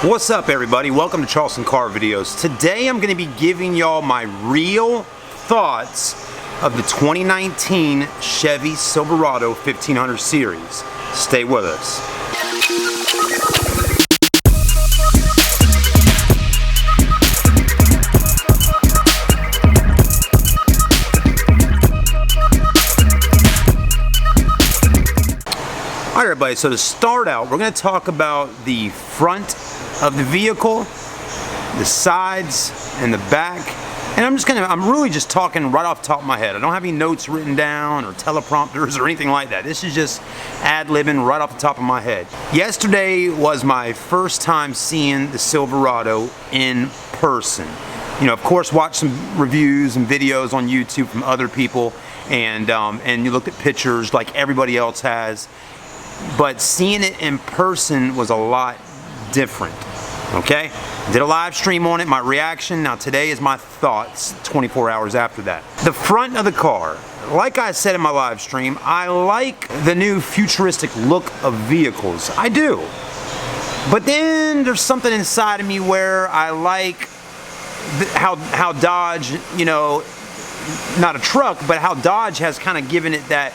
What's up, everybody? Welcome to Charleston Car videos. Today I'm going to be giving y'all my real thoughts of the 2019 Chevy Silverado 1500 series. Stay with us. Alright, everybody, so to start out, we're going to talk about the front of the vehicle, the sides, and the back. And I'm really just talking right off the top of my head. I don't have any notes written down or teleprompters or anything like that. This is just ad-libbing right off the top of my head. Yesterday was my first time seeing the Silverado in person. You know, of course, watched some reviews and videos on YouTube from other people, and you looked at pictures like everybody else has. But seeing it in person was a lot different. Okay? Did a live stream on it, my reaction. Now today is my thoughts 24 hours after that. The front of the car, like I said in my live stream, I like the new futuristic look of vehicles. I do. But then there's something inside of me where I like how Dodge, you know, not a truck, but how Dodge has kind of given it that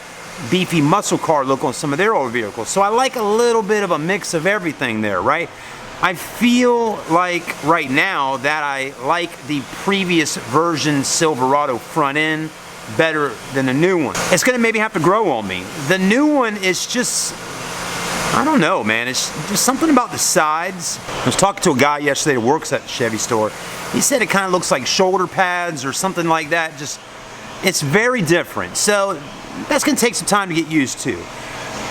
beefy muscle car look on some of their old vehicles. So I like a little bit of a mix of everything there, right? I feel like right now that I like the previous version Silverado front end better than the new one. It's gonna maybe have to grow on me. The new one is just, I don't know, man. It's just something about the sides. I was talking to a guy yesterday that works at the Chevy store. He said it kind of looks like shoulder pads or something like that. Just, it's very different. So that's gonna take some time to get used to.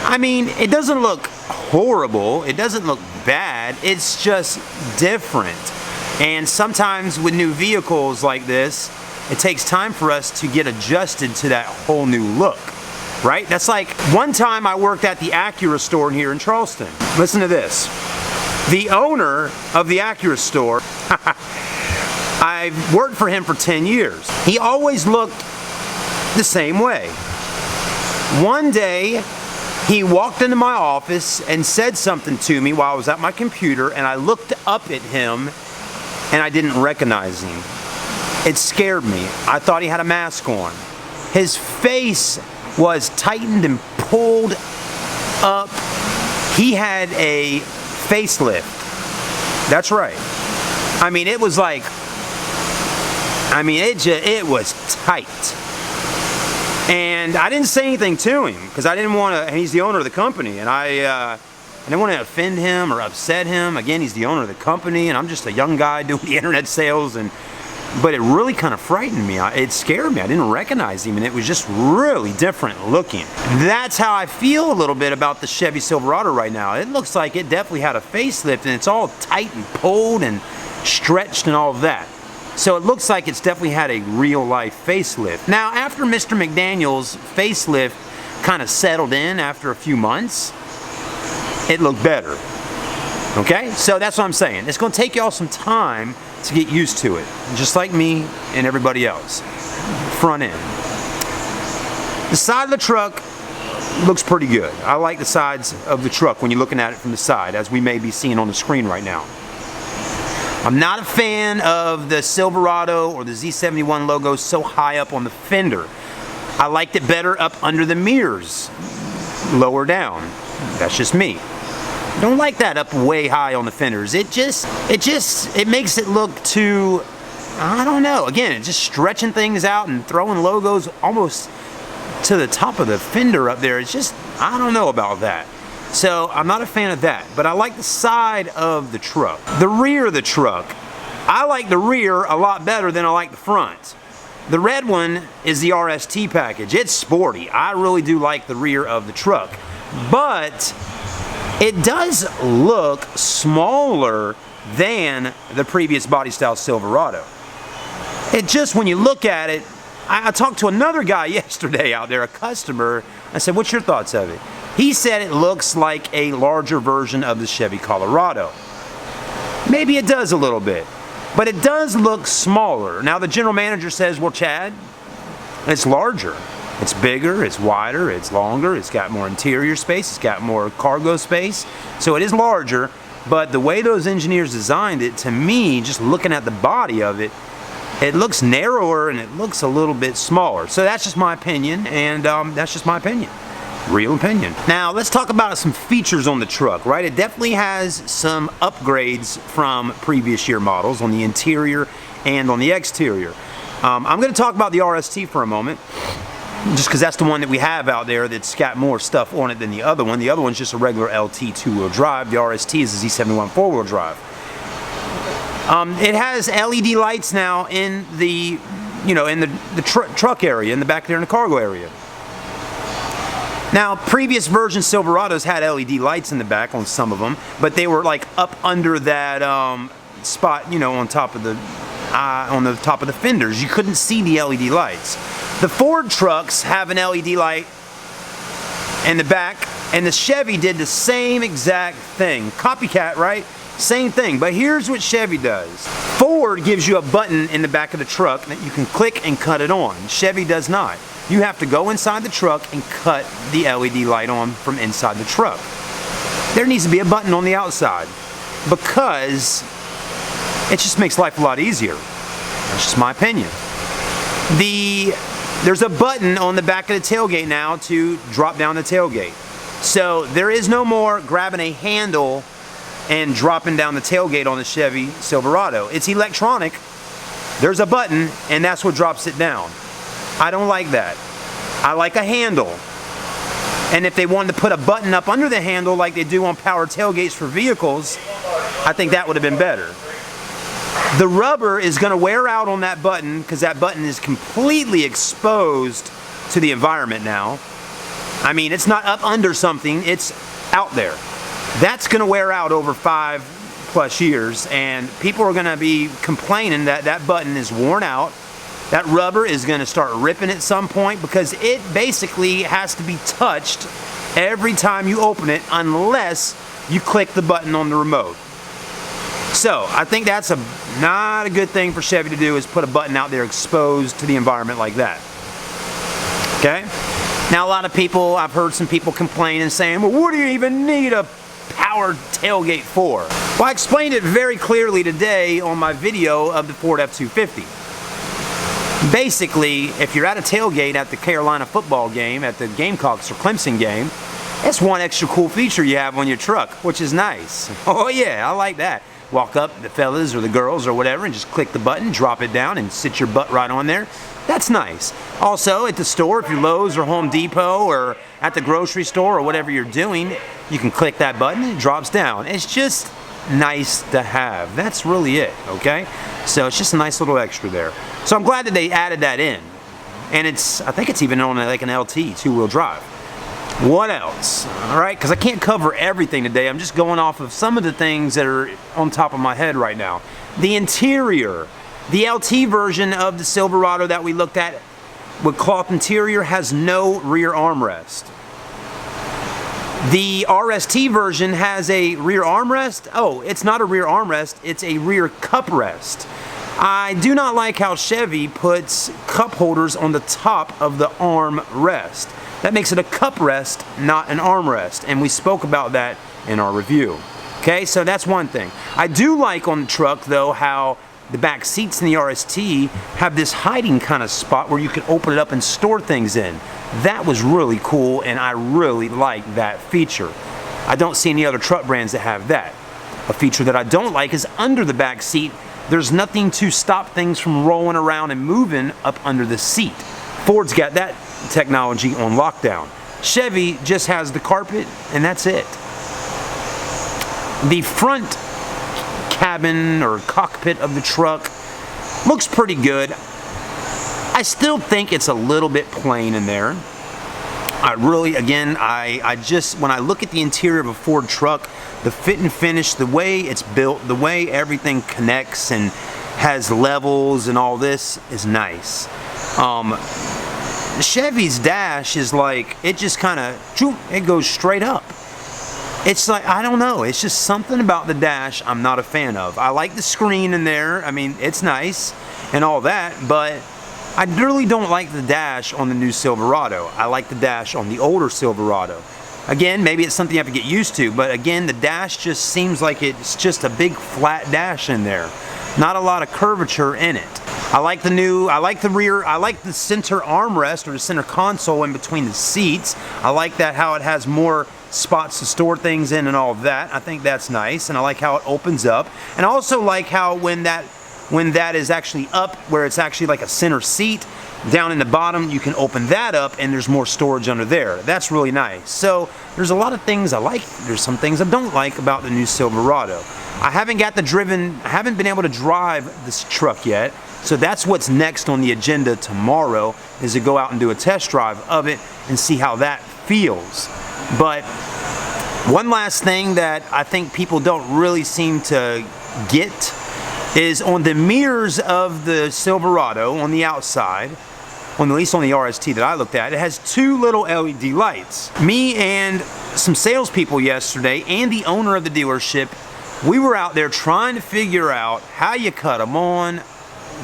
I mean, it doesn't look horrible, it doesn't look bad, it's just different. And sometimes with new vehicles like this, it takes time for us to get adjusted to that whole new look, right? That's like one time I worked at the Acura store here in Charleston. Listen to this. The owner of the Acura store, I've worked for him for 10 years. He always looked the same way. One day, he walked into my office and said something to me while I was at my computer, and I looked up at him and I didn't recognize him. It scared me. I thought he had a mask on. His face was tightened and pulled up. He had a facelift. That's right. I mean, it was like, it was tight. And I didn't say anything to him because I didn't want to. He's the owner of the company, and I didn't want to offend him or upset him. Again, he's the owner of the company, and I'm just a young guy doing the internet sales. But it really kind of frightened me. It scared me. I didn't recognize him, and it was just really different looking. That's how I feel a little bit about the Chevy Silverado right now. It looks like it definitely had a facelift, and it's all tight and pulled and stretched and all of that. So it looks like it's definitely had a real-life facelift. Now, after Mr. McDaniel's facelift kind of settled in after a few months, it looked better. Okay? So that's what I'm saying. It's going to take y'all some time to get used to it, just like me and everybody else. Front end. The side of the truck looks pretty good. I like the sides of the truck when you're looking at it from the side, as we may be seeing on the screen right now. I'm not a fan of the Silverado or the Z71 logo so high up on the fender. I liked it better up under the mirrors, lower down. That's just me. Don't like that up way high on the fenders. It makes it look too, I don't know. Again, it's just stretching things out and throwing logos almost to the top of the fender up there. It's just, I don't know about that. So I'm not a fan of that, but I like the side of the truck. The rear of the truck, I like the rear a lot better than I like the front. The red one is the RST package. It's sporty. I really do like the rear of the truck, but it does look smaller than the previous body style Silverado. It just, when you look at it, I talked to another guy yesterday out there, a customer. I said, what's your thoughts of it? He said it looks like a larger version of the Chevy Colorado. Maybe it does a little bit, but it does look smaller. Now the general manager says, well, Chad, it's larger. It's bigger, it's wider, it's longer, it's got more interior space, it's got more cargo space. So it is larger, But the way those engineers designed it, to me, just looking at the body of it, it looks narrower and it looks a little bit smaller. So that's just my opinion, and that's just my opinion. Real opinion. Now let's talk about some features on the truck, right? It definitely has some upgrades from previous year models on the interior and on the exterior. I'm going to talk about the RST for a moment, just because that's the one that we have out there that's got more stuff on it than the other one. The other one's just a regular LT two-wheel drive. The RST is a Z71 four-wheel drive. It has LED lights now in the, in the truck area, in the back there in the cargo area. Now, previous version Silverados had LED lights in the back on some of them, but they were like up under that spot, on top of the fenders. You couldn't see the LED lights. The Ford trucks have an LED light in the back, and the Chevy did the same exact thing. Copycat, right? Same thing, but here's what Chevy does. Ford gives you a button in the back of the truck that you can click and cut it on. Chevy does not. You have to go inside the truck and cut the LED light on from inside the truck. There needs to be a button on the outside because it just makes life a lot easier. That's just my opinion. There's a button on the back of the tailgate now to drop down the tailgate. So there is no more grabbing a handle and dropping down the tailgate on the Chevy Silverado. It's electronic. There's a button, and that's what drops it down. I don't like that. I like a handle. And if they wanted to put a button up under the handle like they do on power tailgates for vehicles, I think that would have been better. The rubber is going to wear out on that button because that button is completely exposed to the environment now. I mean, it's not up under something, it's out there. That's going to wear out over 5+ years, and people are going to be complaining that that button is worn out. That rubber is going to start ripping at some point because it basically has to be touched every time you open it unless you click the button on the remote. So I think that's not a good thing for Chevy to do, is put a button out there exposed to the environment like that. Okay? Now a lot of people, I've heard some people complain and saying, well, what do you even need a powered tailgate for? Well, I explained it very clearly today on my video of the Ford F-250. Basically, if you're at a tailgate at the Carolina football game, at the Gamecocks or Clemson game, that's one extra cool feature you have on your truck, which is nice. Oh yeah, I like that. Walk up, the fellas or the girls or whatever, and just click the button, drop it down, and sit your butt right on there. That's nice. Also, at the store, if you're Lowe's or Home Depot or at the grocery store or whatever you're doing, you can click that button and it drops down. It's just nice to have. That's really it, okay? So it's just a nice little extra there. So I'm glad that they added that in. And I think it's even on like an LT, two-wheel drive. What else? All right, because I can't cover everything today. I'm just going off of some of the things that are on top of my head right now. The interior. The LT version of the Silverado that we looked at with cloth interior has no rear armrest. The RST version has a rear armrest. Oh, it's not a rear armrest, it's a rear cup rest. I do not like how Chevy puts cup holders on the top of the arm rest. That makes it a cup rest, not an armrest, and we spoke about that in our review. Okay, so that's one thing. I do like on the truck, though, how the back seats in the RST have this hiding kind of spot where you can open it up and store things in. That was really cool, and I really like that feature. I don't see any other truck brands that have that. A feature that I don't like is under the back seat, there's nothing to stop things from rolling around and moving up under the seat. Ford's got that technology on lockdown. Chevy just has the carpet, and that's it. The front cabin or cockpit of the truck looks pretty good. I still think it's a little bit plain in there. I really, again, I just, when I look at the interior of a Ford truck, the fit and finish, the way it's built, the way everything connects and has levels and all this is nice. Chevy's dash is like, it just kind of, it goes straight up. It's like, I don't know, it's just something about the dash I'm not a fan of. I like the screen in there, I mean, it's nice and all that, but I really don't like the dash on the new Silverado. I like the dash on the older Silverado. Again, maybe it's something you have to get used to, but again, the dash just seems like it's just a big flat dash in there. Not a lot of curvature in it. I like the rear, I like the center armrest or the center console in between the seats. I like that how it has more spots to store things in and all of that. I think that's nice, and I like how it opens up. And I also like how when that is actually up, where it's actually like a center seat, down in the bottom, you can open that up and there's more storage under there. That's really nice. So there's a lot of things I like. There's some things I don't like about the new Silverado. I haven't been able to drive this truck yet. So that's what's next on the agenda tomorrow, is to go out and do a test drive of it and see how that feels. But one last thing that I think people don't really seem to get is on the mirrors of the Silverado on the outside, at least on the RST that I looked at, it has two little LED lights. Me and some salespeople yesterday and the owner of the dealership, we were out there trying to figure out how you cut them on,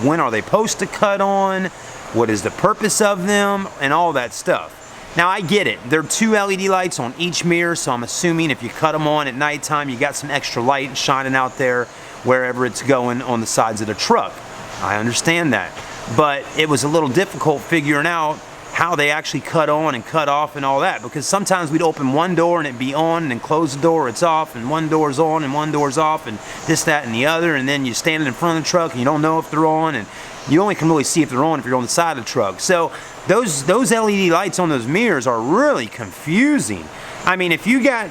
when are they supposed to cut on, what is the purpose of them, and all that stuff. Now I get it, there are two LED lights on each mirror, so I'm assuming if you cut them on at nighttime, you got some extra light shining out there wherever it's going on the sides of the truck. I understand that. But it was a little difficult figuring out how they actually cut on and cut off and all that, because sometimes we'd open one door and it'd be on, and then close the door, it's off, and one door's on and one door's off, and this, that, and the other, and then you're standing in front of the truck and you don't know if they're on, and you only can really see if they're on if you're on the side of the truck. So those LED lights on those mirrors are really confusing. I mean, if you got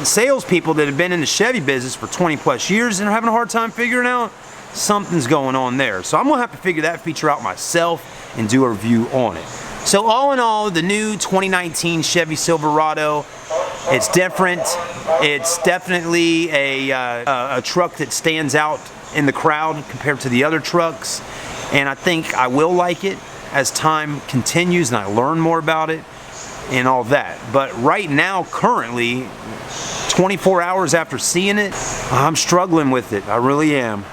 salespeople that have been in the Chevy business for 20 plus years and are having a hard time figuring out, something's going on there. So I'm gonna have to figure that feature out myself and do a review on it. So all in all, the new 2019 Chevy Silverado, it's different. It's definitely a truck that stands out in the crowd compared to the other trucks. And I think I will like it as time continues and I learn more about it and all that. But right now, currently, 24 hours after seeing it, I'm struggling with it. I really am.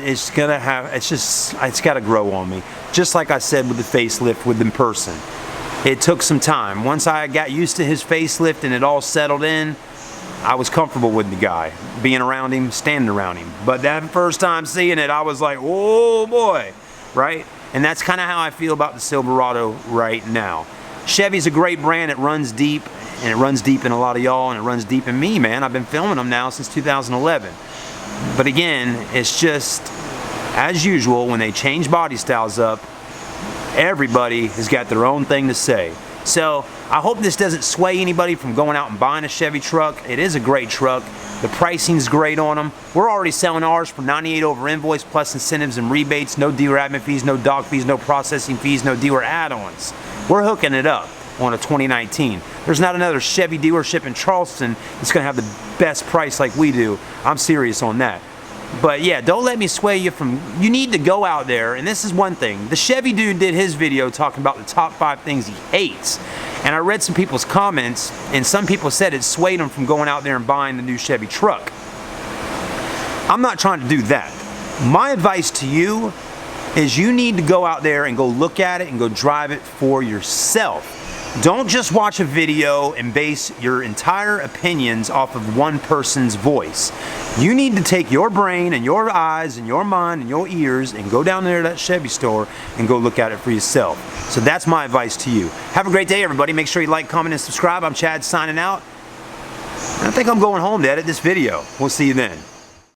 It's got to grow on me. Just like I said with the facelift with the person. It took some time. Once I got used to his facelift and it all settled in, I was comfortable with the guy, being around him, standing around him. But that first time seeing it, I was like, oh boy, right? And that's kind of how I feel about the Silverado right now. Chevy's a great brand. It runs deep, and it runs deep in a lot of y'all, and it runs deep in me, man. I've been filming them now since 2011. But again, it's just, as usual, when they change body styles up, everybody has got their own thing to say. So I hope this doesn't sway anybody from going out and buying a Chevy truck. It is a great truck. The pricing's great on them. We're already selling ours for $98 over invoice plus incentives and rebates. No dealer admin fees, no dock fees, no processing fees, no dealer add-ons. We're hooking it up on a 2019. There's not another Chevy dealership in Charleston that's going to have the best price like we do. I'm serious on that. But yeah, don't let me sway you from, you need to go out there, and this is one thing. The Chevy dude did his video talking about the top 5 things he hates. And I read some people's comments, and some people said it swayed them from going out there and buying the new Chevy truck. I'm not trying to do that. My advice to you is you need to go out there and go look at it and go drive it for yourself. Don't just watch a video and base your entire opinions off of one person's voice. You need to take your brain and your eyes and your mind and your ears and go down there to that Chevy store and go look at it for yourself. So that's my advice to you. Have a great day, everybody. Make sure you like, comment, and subscribe. I'm Chad signing out. I think I'm going home to edit this video. We'll see you then.